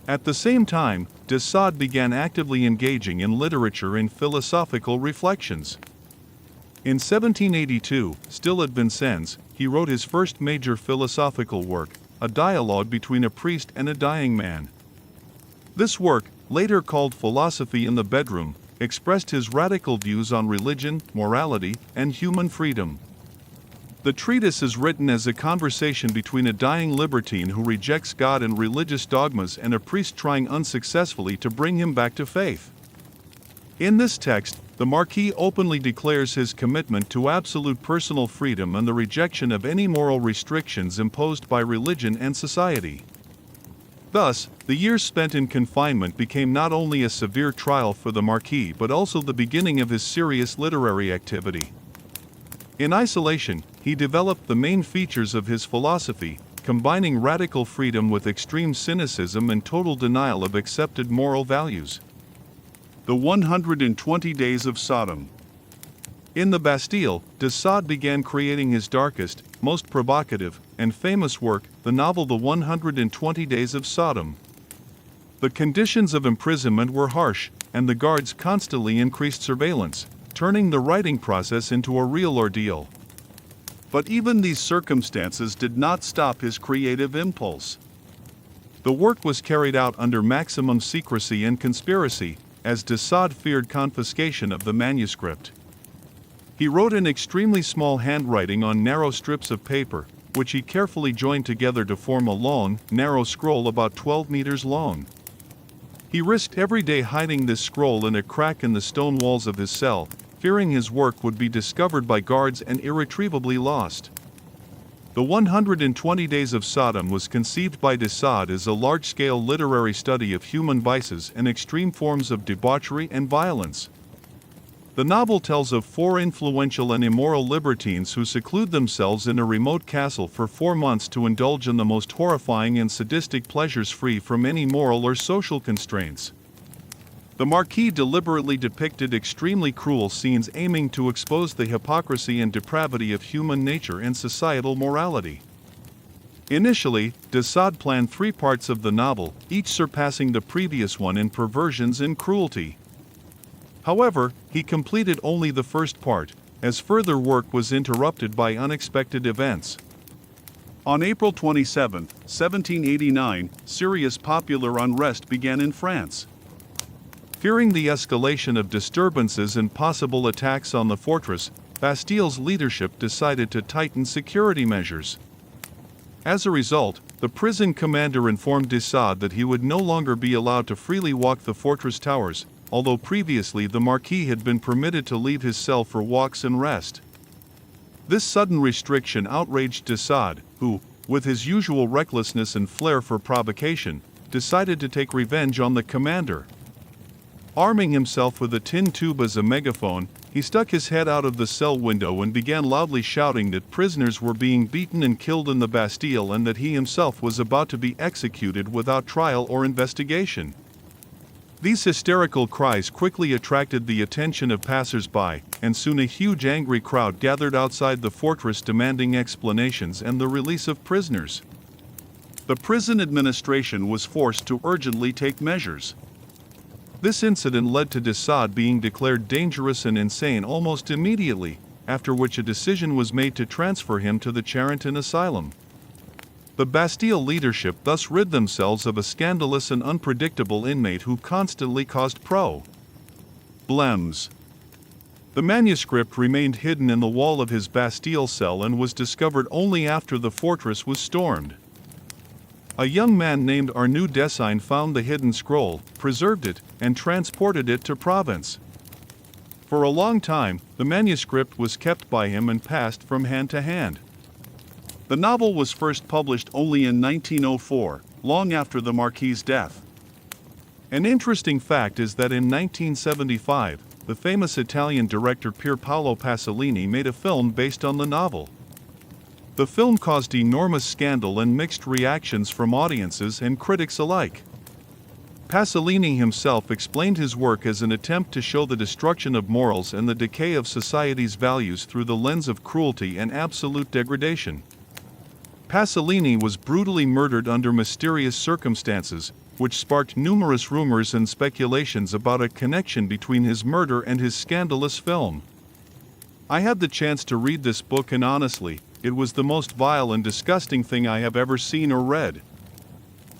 At the same time, de Sade began actively engaging in literature and philosophical reflections. In 1782, still at Vincennes, he wrote his first major philosophical work, a dialogue between a priest and a dying man. This work, later called Philosophy in the Bedroom, expressed his radical views on religion, morality, and human freedom. The treatise is written as a conversation between a dying libertine who rejects God and religious dogmas and a priest trying unsuccessfully to bring him back to faith. In this text, the Marquis openly declares his commitment to absolute personal freedom and the rejection of any moral restrictions imposed by religion and society. Thus, the years spent in confinement became not only a severe trial for the Marquis but also the beginning of his serious literary activity. In isolation, he developed the main features of his philosophy, combining radical freedom with extreme cynicism and total denial of accepted moral values. The 120 Days of Sodom. In the Bastille, de Sade began creating his darkest, most provocative, and famous work, the novel The 120 Days of Sodom. The conditions of imprisonment were harsh, and the guards constantly increased surveillance, turning the writing process into a real ordeal. But even these circumstances did not stop his creative impulse. The work was carried out under maximum secrecy and conspiracy, as de Sade feared confiscation of the manuscript. He wrote in extremely small handwriting on narrow strips of paper, which he carefully joined together to form a long, narrow scroll about 12 meters long. He risked every day hiding this scroll in a crack in the stone walls of his cell, fearing his work would be discovered by guards and irretrievably lost. The 120 Days of Sodom was conceived by de Sade as a large-scale literary study of human vices and extreme forms of debauchery and violence. The novel tells of 4 influential and immoral libertines who seclude themselves in a remote castle for 4 months to indulge in the most horrifying and sadistic pleasures free from any moral or social constraints. The Marquis deliberately depicted extremely cruel scenes aiming to expose the hypocrisy and depravity of human nature and societal morality. Initially, de Sade planned 3 parts of the novel, each surpassing the previous one in perversions and cruelty. However, he completed only the first part, as further work was interrupted by unexpected events. On April 27, 1789, serious popular unrest began in France. Fearing the escalation of disturbances and possible attacks on the fortress, Bastille's leadership decided to tighten security measures. As a result, the prison commander informed de Sade that he would no longer be allowed to freely walk the fortress towers, although previously the Marquis had been permitted to leave his cell for walks and rest. This sudden restriction outraged de Sade, who, with his usual recklessness and flair for provocation, decided to take revenge on the commander. Arming himself with a tin tube as a megaphone, he stuck his head out of the cell window and began loudly shouting that prisoners were being beaten and killed in the Bastille and that he himself was about to be executed without trial or investigation. These hysterical cries quickly attracted the attention of passers-by, and soon a huge angry crowd gathered outside the fortress demanding explanations and the release of prisoners. The prison administration was forced to urgently take measures. This incident led to de Sade being declared dangerous and insane almost immediately, after which a decision was made to transfer him to the Charenton Asylum. The Bastille leadership thus rid themselves of a scandalous and unpredictable inmate who constantly caused problems. The manuscript remained hidden in the wall of his Bastille cell and was discovered only after the fortress was stormed. A young man named Arnaud Dessagne found the hidden scroll, preserved it, and transported it to Provence. For a long time, the manuscript was kept by him and passed from hand to hand. The novel was first published only in 1904, long after the Marquis' death. An interesting fact is that in 1975, the famous Italian director Pier Paolo Pasolini made a film based on the novel. The film caused enormous scandal and mixed reactions from audiences and critics alike. Pasolini himself explained his work as an attempt to show the destruction of morals and the decay of society's values through the lens of cruelty and absolute degradation. Pasolini was brutally murdered under mysterious circumstances, which sparked numerous rumors and speculations about a connection between his murder and his scandalous film. I had the chance to read this book and honestly, it was the most vile and disgusting thing I have ever seen or read.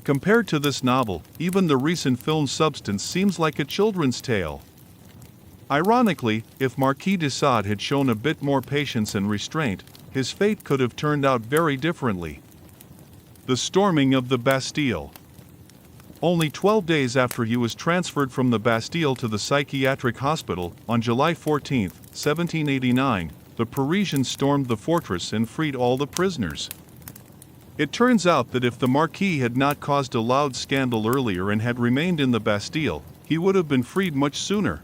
Compared to this novel, even the recent film Substance seems like a children's tale. Ironically, if Marquis de Sade had shown a bit more patience and restraint, his fate could have turned out very differently. The storming of the Bastille. Only 12 days after he was transferred from the Bastille to the psychiatric hospital, on July 14, 1789, the Parisians stormed the fortress and freed all the prisoners. It turns out that if the Marquis had not caused a loud scandal earlier and had remained in the Bastille, he would have been freed much sooner.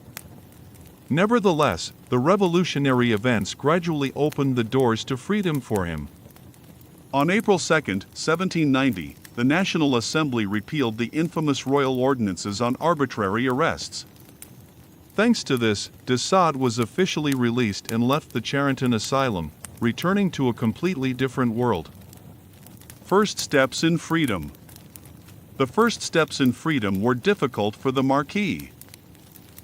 Nevertheless, the revolutionary events gradually opened the doors to freedom for him. On April 2, 1790, the National Assembly repealed the infamous royal ordinances on arbitrary arrests. Thanks to this, de Sade was officially released and left the Charenton Asylum, returning to a completely different world. First steps in freedom. The first steps in freedom were difficult for the Marquis.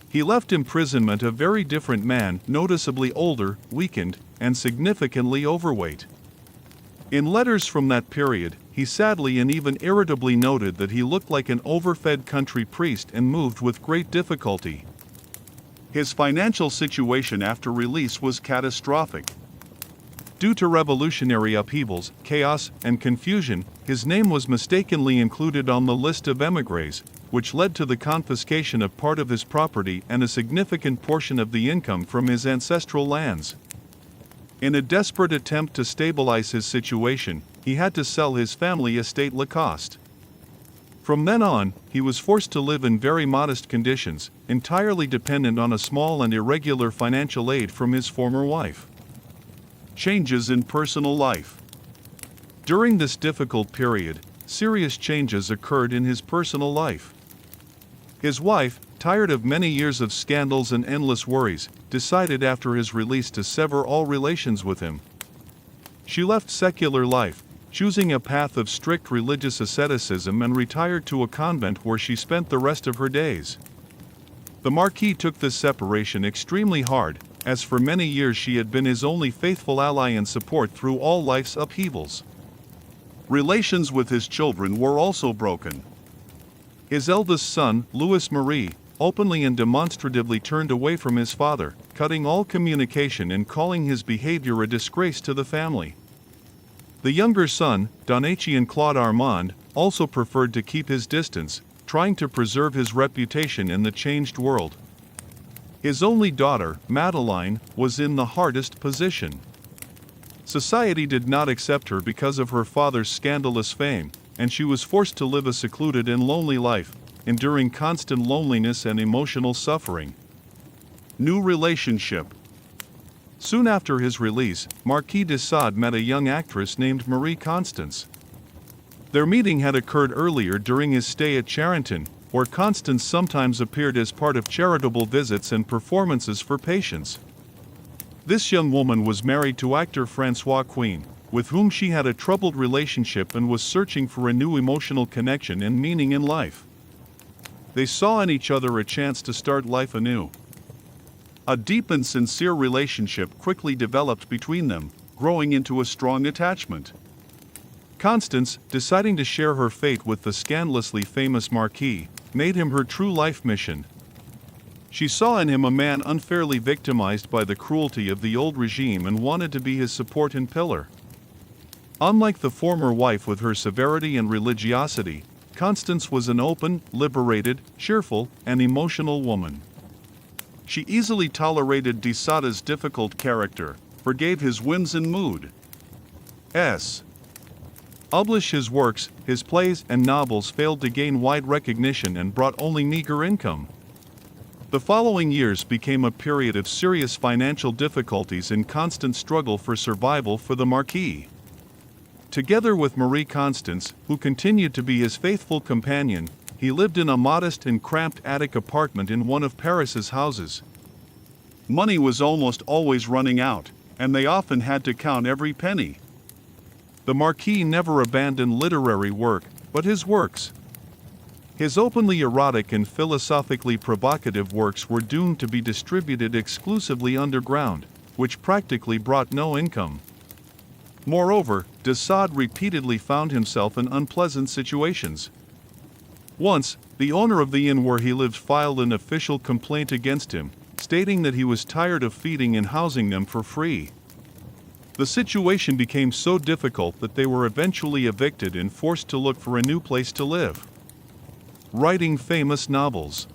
He left imprisonment a very different man, noticeably older, weakened, and significantly overweight. In letters from that period, he sadly and even irritably noted that he looked like an overfed country priest and moved with great difficulty. His financial situation after release was catastrophic. Due to revolutionary upheavals, chaos, and confusion, his name was mistakenly included on the list of émigrés, which led to the confiscation of part of his property and a significant portion of the income from his ancestral lands. In a desperate attempt to stabilize his situation, he had to sell his family estate Lacoste. From then on, he was forced to live in very modest conditions, entirely dependent on a small and irregular financial aid from his former wife. Changes in personal life. During this difficult period, serious changes occurred in his personal life. His wife, tired of many years of scandals and endless worries, decided after his release to sever all relations with him. She left secular life, choosing a path of strict religious asceticism, and retired to a convent where she spent the rest of her days. The Marquis took this separation extremely hard, as for many years she had been his only faithful ally and support through all life's upheavals. Relations with his children were also broken. His eldest son, Louis Marie, openly and demonstratively turned away from his father, cutting all communication and calling his behavior a disgrace to the family. The younger son, Donatien Claude Armand, also preferred to keep his distance, trying to preserve his reputation in the changed world. His only daughter, Madeleine, was in the hardest position. Society did not accept her because of her father's scandalous fame, and she was forced to live a secluded and lonely life, enduring constant loneliness and emotional suffering. New relationship. Soon after his release, Marquis de Sade met a young actress named Marie Constance. Their meeting had occurred earlier during his stay at Charenton, where Constance sometimes appeared as part of charitable visits and performances for patients. This young woman was married to actor François Queen, with whom she had a troubled relationship and was searching for a new emotional connection and meaning in life. They saw in each other a chance to start life anew. A deep and sincere relationship quickly developed between them, growing into a strong attachment. Constance, deciding to share her fate with the scandalously famous Marquis, made him her true life mission. She saw in him a man unfairly victimized by the cruelty of the old regime and wanted to be his support and pillar. Unlike the former wife with her severity and religiosity, Constance was an open, liberated, cheerful, and emotional woman. She easily tolerated de Sade's difficult character, forgave his whims and moods. Publish his works, his plays and novels failed to gain wide recognition and brought only meager income. The following years became a period of serious financial difficulties and constant struggle for survival for the Marquis. Together with Marie Constance, who continued to be his faithful companion, he lived in a modest and cramped attic apartment in one of Paris's houses. Money was almost always running out, and they often had to count every penny. The Marquis never abandoned literary work, but his works. His openly erotic and philosophically provocative works were doomed to be distributed exclusively underground, which practically brought no income. Moreover, de Sade repeatedly found himself in unpleasant situations. Once, the owner of the inn where he lived filed an official complaint against him, stating that he was tired of feeding and housing them for free. The situation became so difficult that they were eventually evicted and forced to look for a new place to live. Writing famous novels.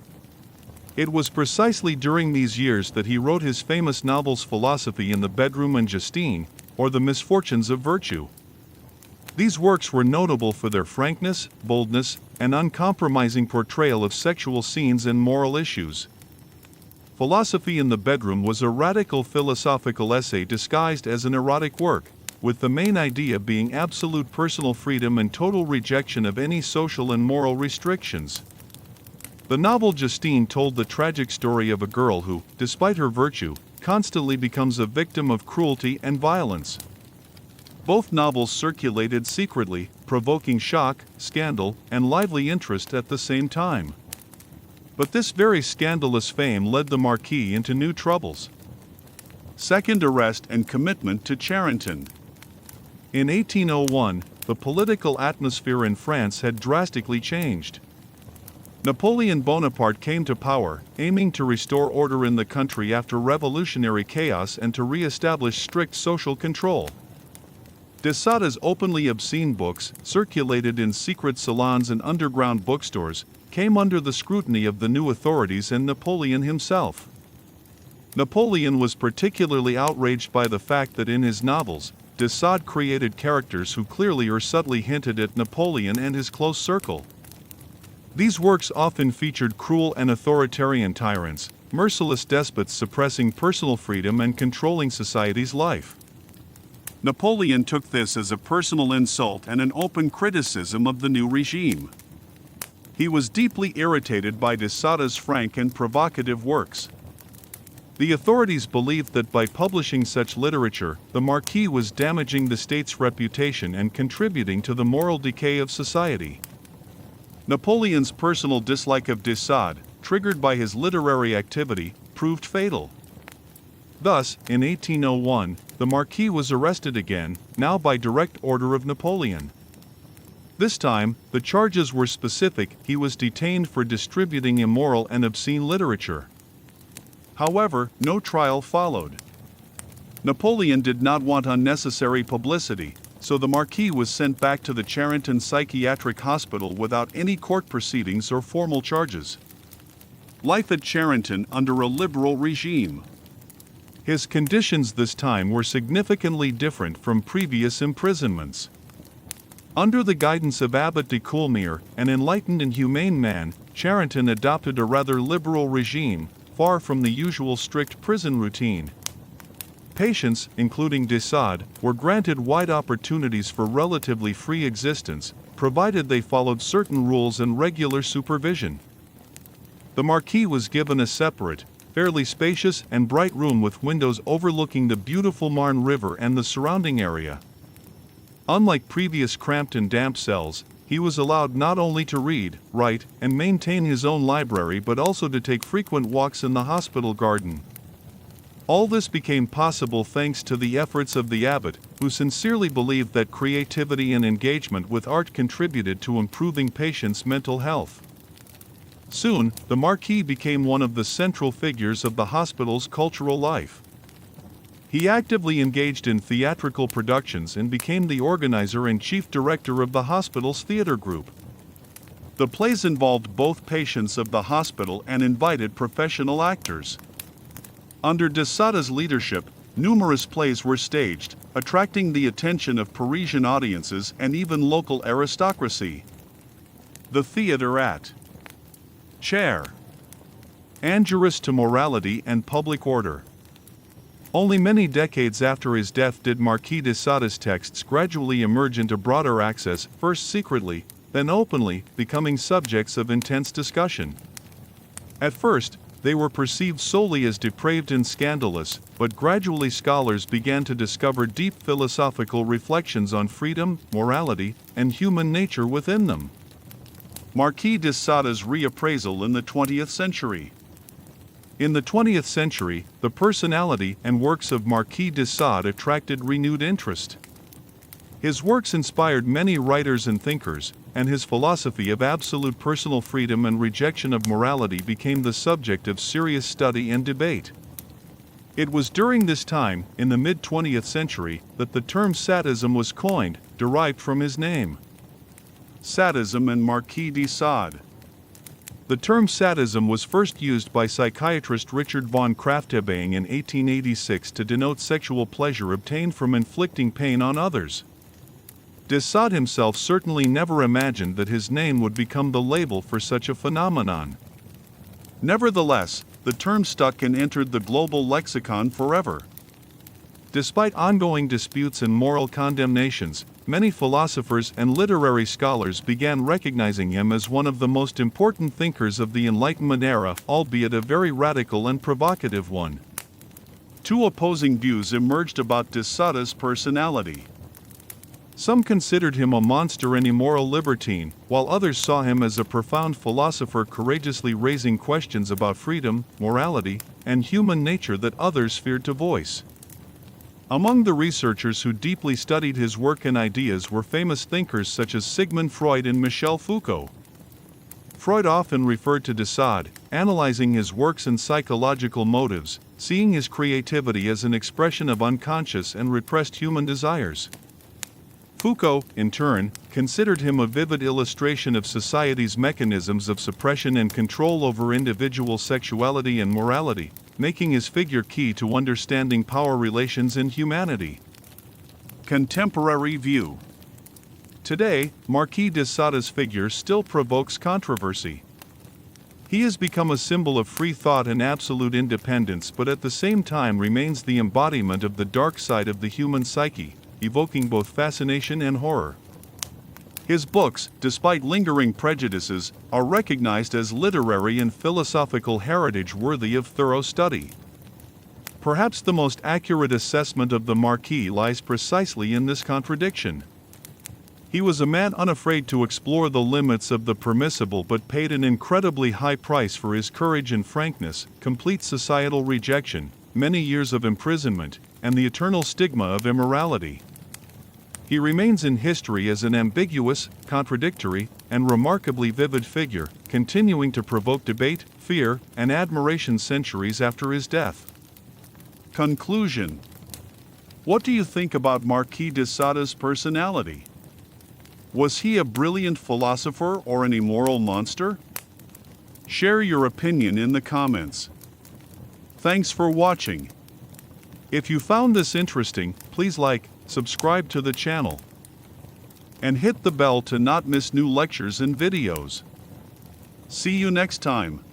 It was precisely during these years that he wrote his famous novels Philosophy in the Bedroom and Justine, or The Misfortunes of Virtue. These works were notable for their frankness, boldness, and uncompromising portrayal of sexual scenes and moral issues. Philosophy in the Bedroom was a radical philosophical essay disguised as an erotic work, with the main idea being absolute personal freedom and total rejection of any social and moral restrictions. The novel Justine told the tragic story of a girl who, despite her virtue, constantly becomes a victim of cruelty and violence. Both novels circulated secretly, provoking shock, scandal, and lively interest at the same time. But this very scandalous fame led the Marquis into new troubles. Second arrest and commitment to Charenton. In 1801, the political atmosphere in France had drastically changed. Napoleon Bonaparte came to power, aiming to restore order in the country after revolutionary chaos and to re-establish strict social control. De Sade's openly obscene books, circulated in secret salons and underground bookstores, came under the scrutiny of the new authorities and Napoleon himself. Napoleon was particularly outraged by the fact that in his novels, de Sade created characters who clearly or subtly hinted at Napoleon and his close circle. These works often featured cruel and authoritarian tyrants, merciless despots suppressing personal freedom and controlling society's life. Napoleon took this as a personal insult and an open criticism of the new regime. He was deeply irritated by de Sade's frank and provocative works. The authorities believed that by publishing such literature, the Marquis was damaging the state's reputation and contributing to the moral decay of society. Napoleon's personal dislike of de Sade, triggered by his literary activity, proved fatal. Thus, in 1801, the Marquis was arrested again, now by direct order of Napoleon. This time, the charges were specific: he was detained for distributing immoral and obscene literature. However, no trial followed. Napoleon did not want unnecessary publicity, so the Marquis was sent back to the Charenton Psychiatric Hospital without any court proceedings or formal charges. Life at Charenton under a liberal regime. His conditions this time were significantly different from previous imprisonments. Under the guidance of Abbot de Coulmier, an enlightened and humane man, Charenton adopted a rather liberal regime, far from the usual strict prison routine. Patients, including de Sade, were granted wide opportunities for relatively free existence, provided they followed certain rules and regular supervision. The Marquis was given a separate, fairly spacious and bright room with windows overlooking the beautiful Marne River and the surrounding area. Unlike previous cramped and damp cells, he was allowed not only to read, write, and maintain his own library but also to take frequent walks in the hospital garden. All this became possible thanks to the efforts of the abbot, who sincerely believed that creativity and engagement with art contributed to improving patients' mental health. Soon, the Marquis became one of the central figures of the hospital's cultural life. He actively engaged in theatrical productions and became the organizer and chief director of the hospital's theater group. The plays involved both patients of the hospital and invited professional actors. Under de Sade's leadership, numerous plays were staged, attracting the attention of Parisian audiences and even local aristocracy. The theater at Chair. Injurious to morality and public order. Only many decades after his death did Marquis de Sade's texts gradually emerge into broader access, first secretly, then openly, becoming subjects of intense discussion. At first, they were perceived solely as depraved and scandalous, but gradually scholars began to discover deep philosophical reflections on freedom, morality, and human nature within them. Marquis de Sade's reappraisal in the 20th century. In the 20th century, the personality and works of Marquis de Sade attracted renewed interest. His works inspired many writers and thinkers, and his philosophy of absolute personal freedom and rejection of morality became the subject of serious study and debate. It was during this time, in the mid-20th century, that the term sadism was coined, derived from his name. Sadism and Marquis de Sade. The term sadism was first used by psychiatrist Richard von Krafft-Ebing in 1886 to denote sexual pleasure obtained from inflicting pain on others. De Sade himself certainly never imagined that his name would become the label for such a phenomenon. Nevertheless, the term stuck and entered the global lexicon forever. Despite ongoing disputes and moral condemnations, many philosophers and literary scholars began recognizing him as one of the most important thinkers of the Enlightenment era, albeit a very radical and provocative one. Two opposing views emerged about de Sade's personality. Some considered him a monster and immoral libertine, while others saw him as a profound philosopher courageously raising questions about freedom, morality, and human nature that others feared to voice. Among the researchers who deeply studied his work and ideas were famous thinkers such as Sigmund Freud and Michel Foucault. Freud often referred to de Sade, analyzing his works and psychological motives, seeing his creativity as an expression of unconscious and repressed human desires. Foucault, in turn, considered him a vivid illustration of society's mechanisms of suppression and control over individual sexuality and morality, making his figure key to understanding power relations in humanity. Contemporary view. Today, Marquis de Sade's figure still provokes controversy. He has become a symbol of free thought and absolute independence, but at the same time remains the embodiment of the dark side of the human psyche, evoking both fascination and horror. His books, despite lingering prejudices, are recognized as literary and philosophical heritage worthy of thorough study. Perhaps the most accurate assessment of the Marquis lies precisely in this contradiction. He was a man unafraid to explore the limits of the permissible but paid an incredibly high price for his courage and frankness, complete societal rejection, many years of imprisonment, and the eternal stigma of immorality. He remains in history as an ambiguous, contradictory, and remarkably vivid figure, continuing to provoke debate, fear, and admiration centuries after his death. Conclusion. What do you think about Marquis de Sade's personality? Was he a brilliant philosopher or an immoral monster? Share your opinion in the comments. Thanks for watching. If you found this interesting, please like, subscribe to the channel, and hit the bell to not miss new lectures and videos. See you next time.